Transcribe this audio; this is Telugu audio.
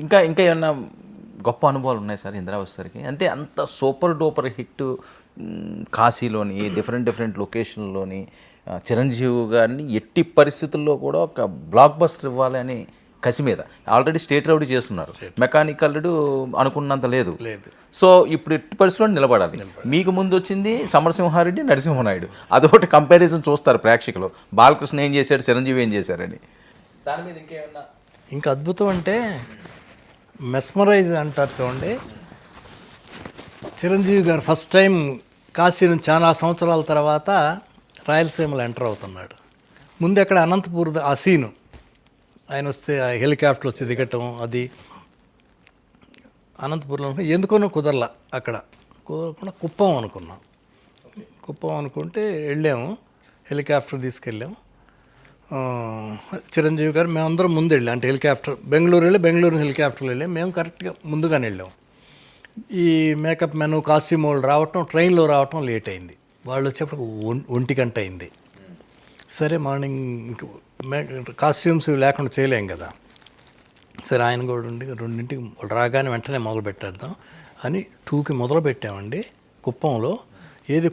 ఇంకా ఇంకా ఏమన్నా గొప్ప అనుభవాలు ఉన్నాయి సార్ ఇంద్రావస్థరికి? అంటే అంత సూపర్ డూపర్ హిట్ కాశీలోని డిఫరెంట్ లొకేషన్లోని చిరంజీవి గారిని ఎట్టి పరిస్థితుల్లో కూడా ఒక బ్లాక్ బస్టర్ ఇవ్వాలి అని కసి మీద ఆల్రెడీ స్టేట్ రౌడీ చేస్తున్నారు. మెకానికల్ అనుకున్నంత లేదు. సో ఇప్పుడు ఎట్టి పరిస్థితుల్లో నిలబడాలి. మీకు ముందు వచ్చింది సమరసింహారెడ్డి, నరసింహనాయుడు. అదొకటి కంపారిజన్ చూస్తారు ప్రేక్షకులు. బాలకృష్ణ ఏం చేశాడు, చిరంజీవి ఏం చేశారని. దాని మీద ఇంకేమన్నా ఇంకా అద్భుతం అంటే మెస్మరైజ్ అంటారు చూడండి. చిరంజీవి గారు ఫస్ట్ టైం కాశీ నుంచి చాలా సంవత్సరాల తర్వాత రాయలసీమలో ఎంటర్ అవుతున్నాడు. ముందు అక్కడ అనంతపూర్ ఆ సీను ఆయన వస్తే ఆ హెలికాప్టర్ వచ్చి దిగటం, అది అనంతపురంలో ఎందుకోనో కుదరలా. అక్కడ కుదరకుండా కుప్పం అనుకున్నాం. కుప్పం అనుకుంటే వెళ్ళాము, హెలికాప్టర్ తీసుకెళ్ళాము. చిరంజీవి గారు మేమందరం ముందు వెళ్ళాం. అంటే హెలికాప్టర్ బెంగళూరు వెళ్ళి బెంగళూరు హెలికాప్టర్లో వెళ్ళాం. మేము కరెక్ట్గా ముందుగానే వెళ్ళాం. ఈ మేకప్ మెను కాస్ట్యూమ్ వాళ్ళు రావటం, ట్రైన్లో రావటం లేట్ అయింది. వాళ్ళు వచ్చేప్పటికి 1 గంట అయింది. సరే మార్నింగ్ కాస్ట్యూమ్స్ లేకుండా చేయలేం కదా. సరే ఆయన కూడా ఉండి 2ంటికి వాళ్ళు రాగానే వెంటనే మొదలు పెట్టేద్దాం అని 2కి మొదలు పెట్టామండి. కుప్పంలో ఏది